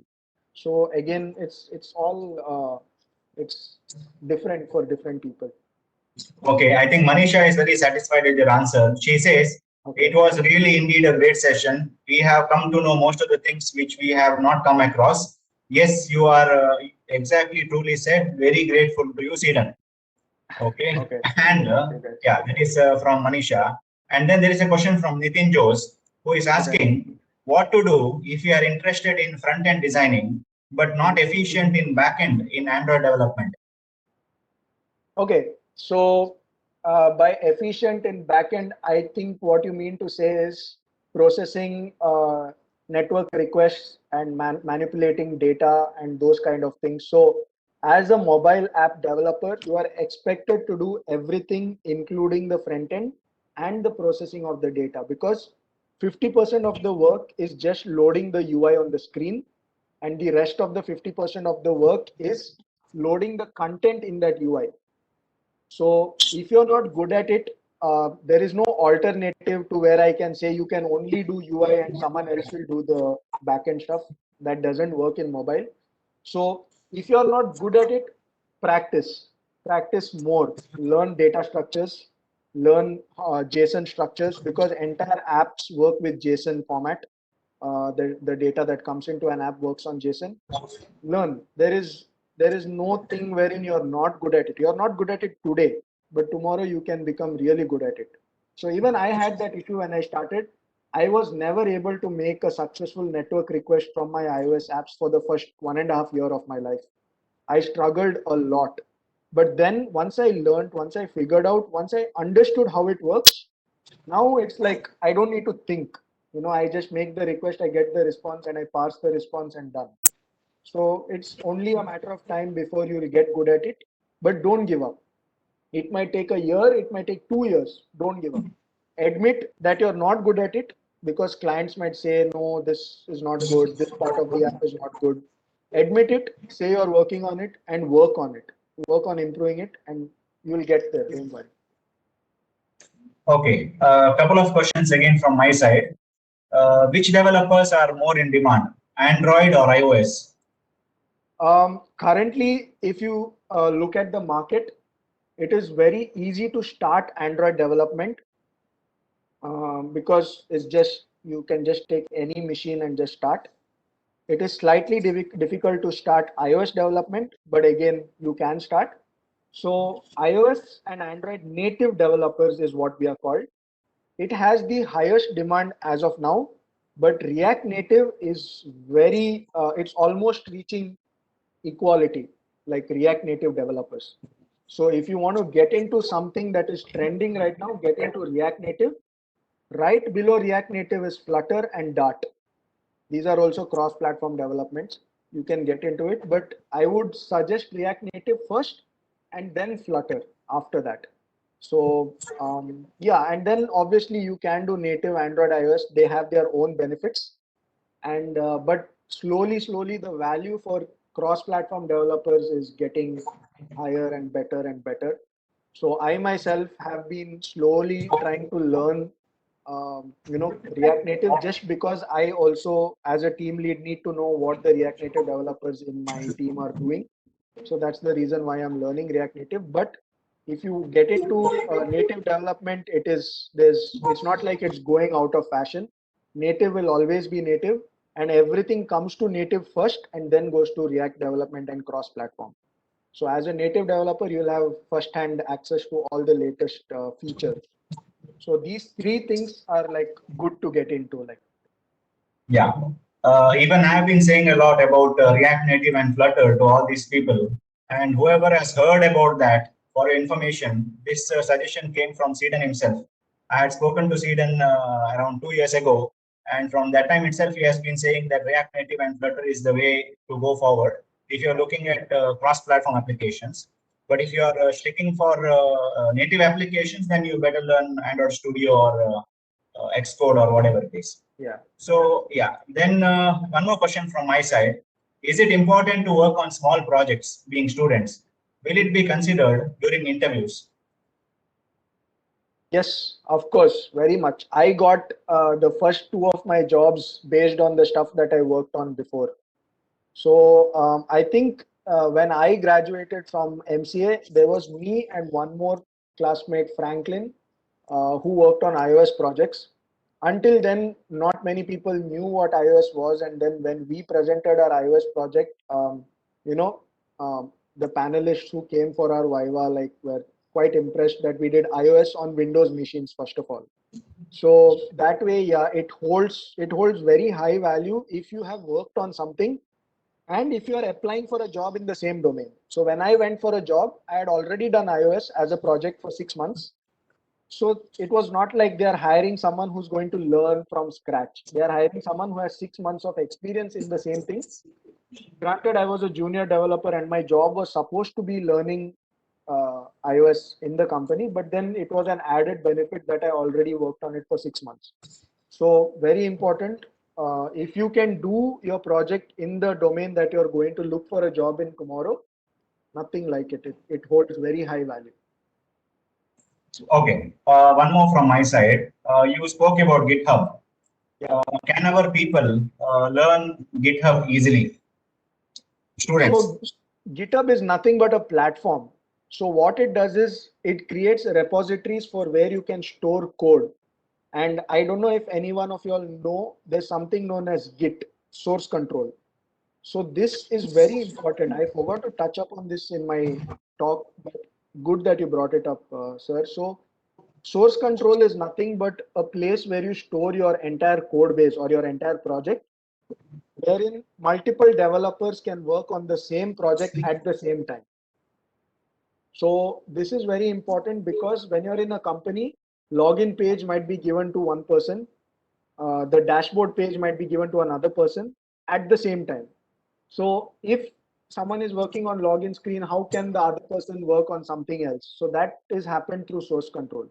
So again, it's all it's different for different people. okay, I think Manisha is very satisfied with your answer. She says, Okay. it was really indeed a great session. We have come to know most of the things which we have not come across. Yes, you are exactly truly said. Very grateful to you, Sidan. Okay. Okay. And Okay, guys. yeah, that is from Manisha. And then there is a question from Nitin Jose, who is asking what to do if you are interested in front end designing, but not efficient in back end in Android development. Okay, so by efficient in backend, I think what you mean to say is processing network requests and manipulating data and those kind of things. So, as a mobile app developer, you are expected to do everything, including the front end and the processing of the data, because 50% of the work is just loading the UI on the screen, and the rest of the 50% of the work is loading the content in that UI. So if you're not good at it, there is no alternative to where I can say you can only do UI and someone else will do the backend stuff. That doesn't work in mobile. So if you're not good at it, practice more, learn data structures, learn JSON structures, because entire apps work with JSON format. The data that comes into an app works on JSON. Learn. There is no thing wherein you're not good at it. You're not good at it today, but tomorrow you can become really good at it. So even I had that issue when I started. I was never able to make a successful network request from my iOS apps for the first 1.5 years of my life. I struggled a lot. But then once I learned, once I figured out, once I understood how it works, now it's like I don't need to think. I just make the request, I get the response, and I pass the response and done. So it's only a matter of time before you will get good at it. But don't give up. It might take a year, it might take 2 years. Don't give up. Admit that you're not good at it, because clients might say, no, this is not good, this part of the app is not good. Admit it, say you're working on it, and work on it. Work on improving it, and you will get there. Don't worry. Okay, a couple of questions again from my side. Which developers are more in demand, Android or iOS? Currently, if you look at the market, it is very easy to start Android development, because it's just you can just take any machine and just start. It is slightly difficult to start iOS development, but again, you can start. So iOS and Android native developers is what we are called. It has the highest demand as of now, but React Native is it's almost reaching equality like React Native developers. So if you want to get into something that is trending right now, get into React Native. Right below React Native is Flutter and Dart. These are also cross-platform developments. You can get into it, but I would suggest React Native first and then Flutter after that. So yeah, and then obviously you can do native Android, iOS. They have their own benefits, and but slowly the value for cross-platform developers is getting higher and better and better. So I myself have been slowly trying to learn React Native, just because I also, as a team lead, need to know what the React Native developers in my team are doing. So that's the reason why I'm learning React Native. But if you get into native development, it's not like it's going out of fashion. Native will always be native, and everything comes to native first and then goes to React development and cross-platform. So as a native developer, you'll have first-hand access to all the latest features. So these three things are like good to get into. Like, Yeah. Even I've been saying a lot about React Native and Flutter to all these people. And whoever has heard about that, for your information, this suggestion came from Sweden himself. I had spoken to Sweden around 2 years ago, and from that time itself, he has been saying that React Native and Flutter is the way to go forward if you're looking at cross-platform applications. But if you are sticking for native applications, then you better learn Android Studio or Xcode or whatever it is. Yeah. So yeah, then one more question from my side. Is it important to work on small projects being students? Will it be considered during interviews? Yes, of course, very much. I got the first two of my jobs based on the stuff that I worked on before. So I think when I graduated from MCA, there was me and one more classmate, Franklin, who worked on iOS projects. Until then, not many people knew what iOS was. And then when we presented our iOS project, you know, the panelists who came for our Viva like were quite impressed that we did iOS on Windows machines, first of all. So that way, yeah, it holds very high value if you have worked on something and if you are applying for a job in the same domain. So when I went for a job, I had already done iOS as a project for 6 months. So it was not like they are hiring someone who's going to learn from scratch. They are hiring someone who has 6 months of experience in the same thing. Granted, I was a junior developer and my job was supposed to be learning iOS in the company, but then it was an added benefit that I already worked on it for 6 months. So very important. If you can do your project in the domain that you're going to look for a job in tomorrow, nothing like it. It holds very high value. Okay, one more from my side. You spoke about GitHub. Can our people learn GitHub easily? Students. So GitHub is nothing but a platform. So what it does is it creates repositories for where you can store code. And I don't know if any one of you all know, there's something known as Git, source control. So this is very important. I forgot to touch up on this in my talk, but good that you brought it up, sir. So source control is nothing but a place where you store your entire code base or your entire project, wherein multiple developers can work on the same project at the same time. So this is very important because when you're in a company, login page might be given to one person, the dashboard page might be given to another person at the same time. So if someone is working on login screen, how can the other person work on something else? So that is happened through source control.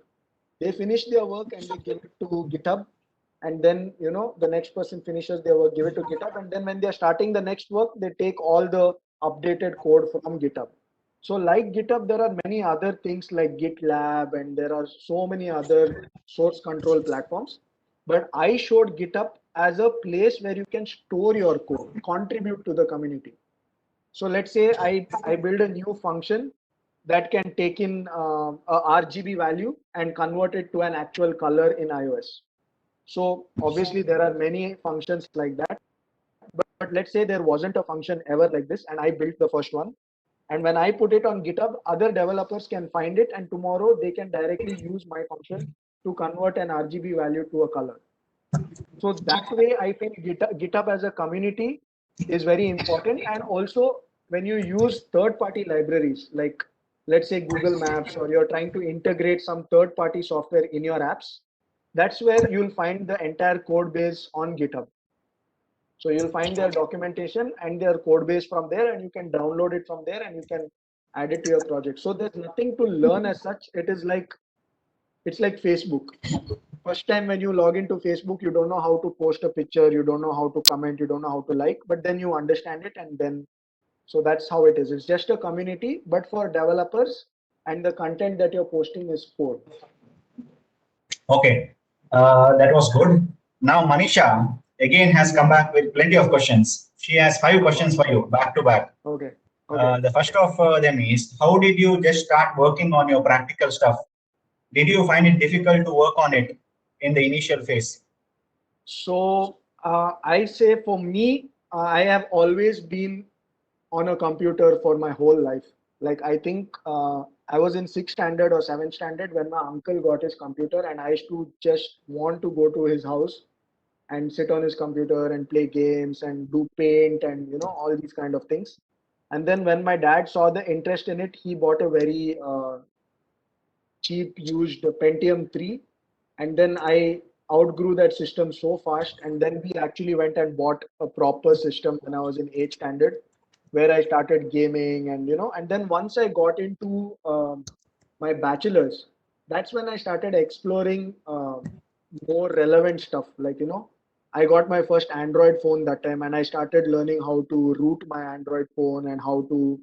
They finish their work and they give it to GitHub. And then, the next person finishes their work, give it to GitHub. And then when they're starting the next work, they take all the updated code from GitHub. So like GitHub, there are many other things like GitLab, and there are so many other source control platforms. But I showed GitHub as a place where you can store your code, contribute to the community. So let's say I build a new function that can take in a RGB value and convert it to an actual color in iOS. So obviously there are many functions like that, but let's say there wasn't a function ever like this and I built the first one. And when I put it on GitHub, other developers can find it and tomorrow they can directly use my function to convert an RGB value to a color. So that way I think GitHub as a community is very important. And also when you use third-party libraries, like let's say Google Maps, or you're trying to integrate some third-party software in your apps, that's where you'll find the entire code base on GitHub. So you'll find their documentation and their code base from there, and you can download it from there and you can add it to your project. So there's nothing to learn as such. It's like Facebook. First time when you log into Facebook, you don't know how to post a picture, you don't know how to comment, you don't know how to like, but then you understand it, and then so that's how it is. It's just a community, but for developers, and the content that you're posting is code. Okay, that was good. Now Manisha again has come back with plenty of questions. She has 5 questions for you, back to back. Okay. The first of them is, how did you just start working on your practical stuff? Did you find it difficult to work on it in the initial phase? So I say for me, I have always been on a computer for my whole life. Like I think I was in 6th standard or 7th standard when my uncle got his computer, and I used to just want to go to his house and sit on his computer and play games and do paint and all these kind of things. And then when my dad saw the interest in it, he bought a very cheap used Pentium 3. And then I outgrew that system so fast. And then we actually went and bought a proper system when I was in 8th standard, where I started gaming and, and then once I got into my bachelor's, that's when I started exploring more relevant stuff. Like, I got my first Android phone that time, and I started learning how to root my Android phone and how to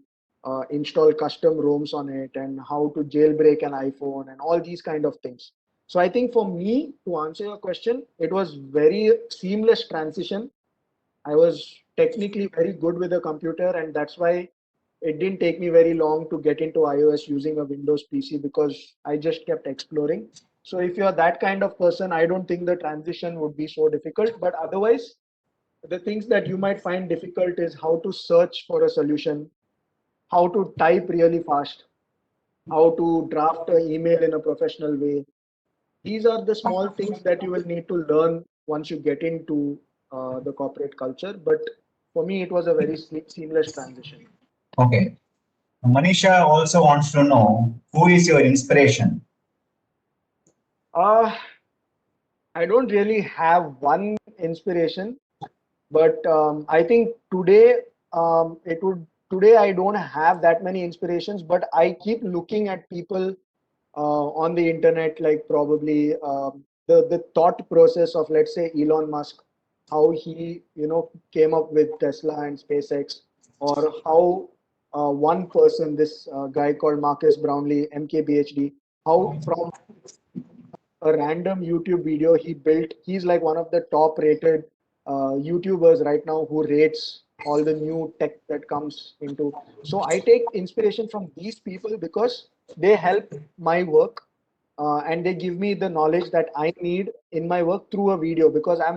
install custom ROMs on it and how to jailbreak an iPhone and all these kind of things. So I think for me, to answer your question, it was very seamless transition. I was technically very good with a computer, and that's why it didn't take me very long to get into iOS using a Windows PC, because I just kept exploring. So if you're that kind of person, I don't think the transition would be so difficult. But otherwise, the things that you might find difficult is how to search for a solution, how to type really fast, how to draft an email in a professional way. These are the small things that you will need to learn once you get into the corporate culture. But for me, it was a very seamless transition. Okay. Manisha also wants to know who is your inspiration? Uh, I don't really have one inspiration, but I think today today I don't have that many inspirations, but I keep looking at people on the internet, like probably the thought process of, let's say, Elon Musk, how he came up with Tesla and SpaceX, or how one person, this guy called Marcus Brownlee, MKBHD, how from a random YouTube video he built. He's like one of the top rated YouTubers right now who rates all the new tech that comes into. So I take inspiration from these people because they help my work, and they give me the knowledge that I need in my work through a video, because I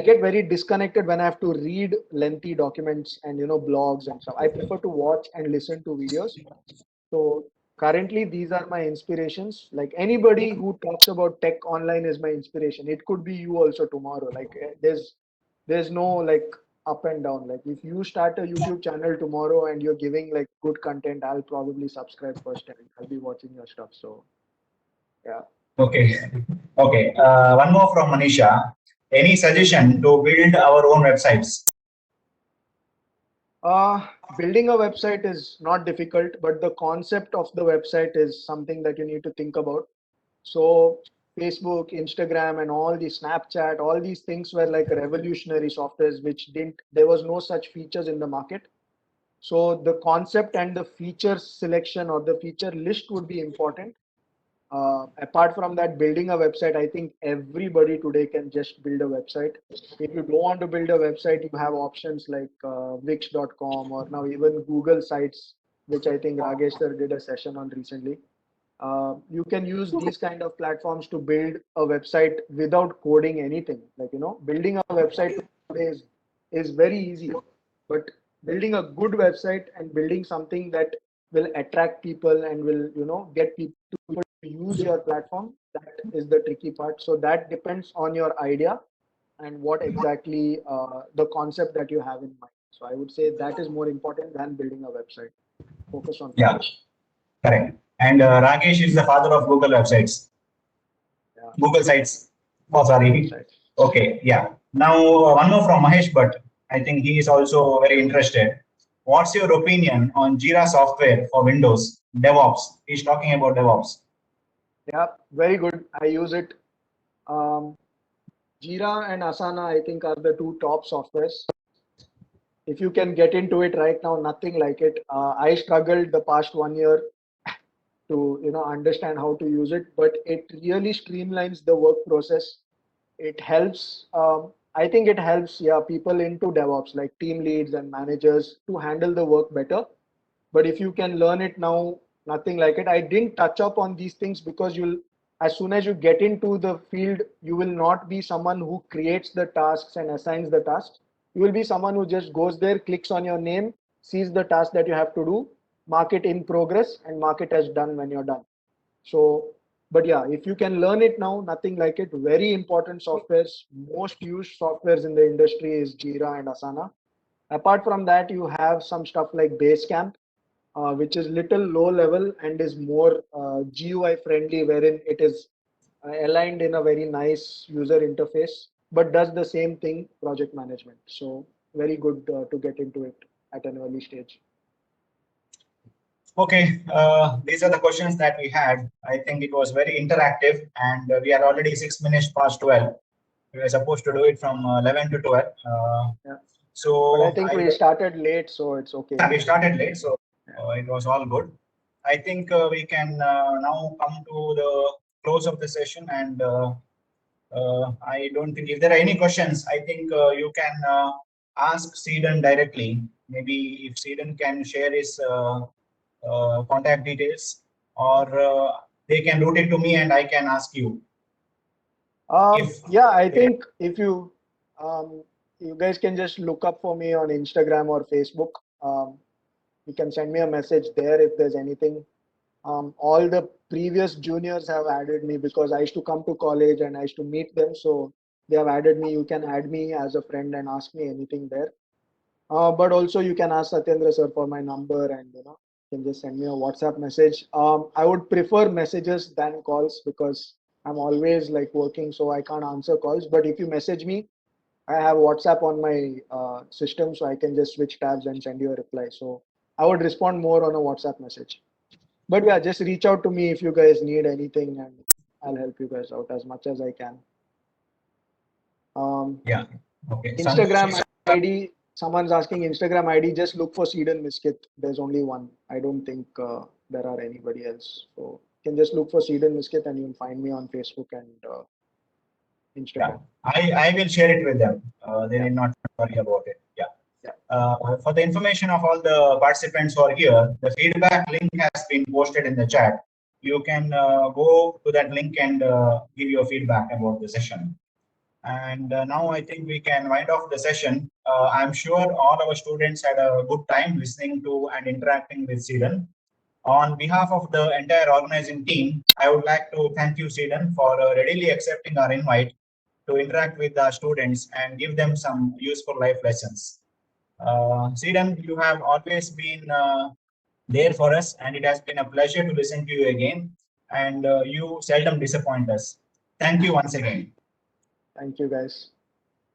get very disconnected when I have to read lengthy documents and blogs and stuff. I prefer to watch and listen to videos. So currently, these are my inspirations. Like anybody who talks about tech online is my inspiration. It could be you also tomorrow. Like there's no like up and down. Like if you start a YouTube channel tomorrow and you're giving like good content, I'll probably subscribe first and I'll be watching your stuff. So yeah. Okay. Okay. One more from Manisha. Any suggestion to build our own websites? Building a website is not difficult, but the concept of the website is something that you need to think about. So Facebook, Instagram, and all the Snapchat, all these things were like revolutionary softwares, which there was no such features in the market. So the concept and the feature selection or the feature list would be important. Apart from that, building a website, I think everybody today can just build a website. If you don't want to build a website, you have options like Wix.com, or now even Google Sites, which I think Ragesh sir did a session on recently. You can use these kind of platforms to build a website without coding anything. Like, building a website today is very easy, but building a good website and building something that will attract people and will, get people to use your platform, that is the tricky part. So that depends on your idea and what exactly the concept that you have in mind. So I would say that is more important than building a website. Focus on Yeah, correct. And Rakesh is the father of Google websites. Yeah. Google Sites. Oh, sorry. Okay, yeah. Now, one more from Mahesh, but I think he is also very interested. What's your opinion on Jira software for Windows, DevOps? He's talking about DevOps. Yeah, very good. I use it. Jira and Asana, I think, are the two top softwares. If you can get into it right now, nothing like it. I struggled the past 1 year to understand how to use it, but it really streamlines the work process. It helps. I think it helps, yeah, people into DevOps like team leads and managers to handle the work better. But if you can learn it now, nothing like it. I didn't touch up on these things because as soon as you get into the field, you will not be someone who creates the tasks and assigns the tasks. You will be someone who just goes there, clicks on your name, sees the task that you have to do, mark it in progress, and mark it as done when you're done. So, but yeah, if you can learn it now, nothing like it. Very important softwares. Most used softwares in the industry is Jira and Asana. Apart from that, you have some stuff like Basecamp, which is little low level and is more GUI friendly, wherein it is aligned in a very nice user interface, but does the same thing, project management. So very good to get into it at an early stage. Okay, these are the questions that we had. I think it was very interactive, and we are already 6 minutes past 12. We were supposed to do it from 11 to 12. Yeah. So But I think we started late, so it's okay. we started late, so it was all good. I think we can now come to the close of the session, and I don't think if there are any questions, I think you can ask Seedon directly. Maybe if Seedon can share his contact details, or they can route it to me and I can ask you. Yeah, I think if you guys can just look up for me on Instagram or Facebook. You can send me a message there if there's anything. All the previous juniors have added me because I used to come to college and I used to meet them. So they have added me. You can add me as a friend and ask me anything there. But also you can ask Satyendra sir for my number, and you can just send me a WhatsApp message. I would prefer messages than calls because I'm always like working, so I can't answer calls. But if you message me, I have WhatsApp on my system, so I can just switch tabs and send you a reply. So I would respond more on a WhatsApp message. But yeah, just reach out to me if you guys need anything, and I'll help you guys out as much as I can. Yeah. Okay. Instagram ID. Someone's asking Instagram ID. Just look for Seedon Miskit. There's only one. I don't think there are anybody else. So you can just look for Seedon Miskit and you'll find me on Facebook and Instagram. Yeah, I will share it with them. They need not worry about it. Yeah. For the information of all the participants who are here, the feedback link has been posted in the chat. You can go to that link and give your feedback about the session. And now I think we can wind off the session. I'm sure all our students had a good time listening to and interacting with Seedon. On behalf of the entire organizing team, I would like to thank you, Seedon, for readily accepting our invite to interact with our students and give them some useful life lessons. Seedon, you have always been there for us, and it has been a pleasure to listen to you again. And you seldom disappoint us. Thank you once again. Thank you, guys.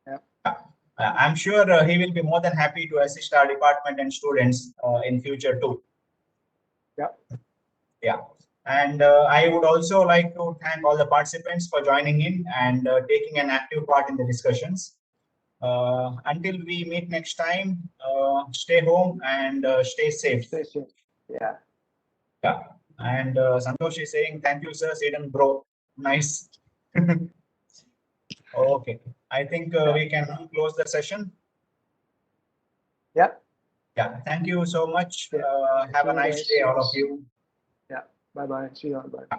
Yeah. I'm sure he will be more than happy to assist our department and students in future too. Yeah. Yeah. And I would also like to thank all the participants for joining in and taking an active part in the discussions. Until we meet next time, stay home and stay safe. Stay safe. Yeah. Yeah. And Santosh is saying, thank you, sir. Seedon, bro. Nice. Okay. I think we can now close the session. Yeah. Yeah. Thank you so much. Yeah. Have a nice day, all of you. Yeah. Bye-bye. See you all. Bye.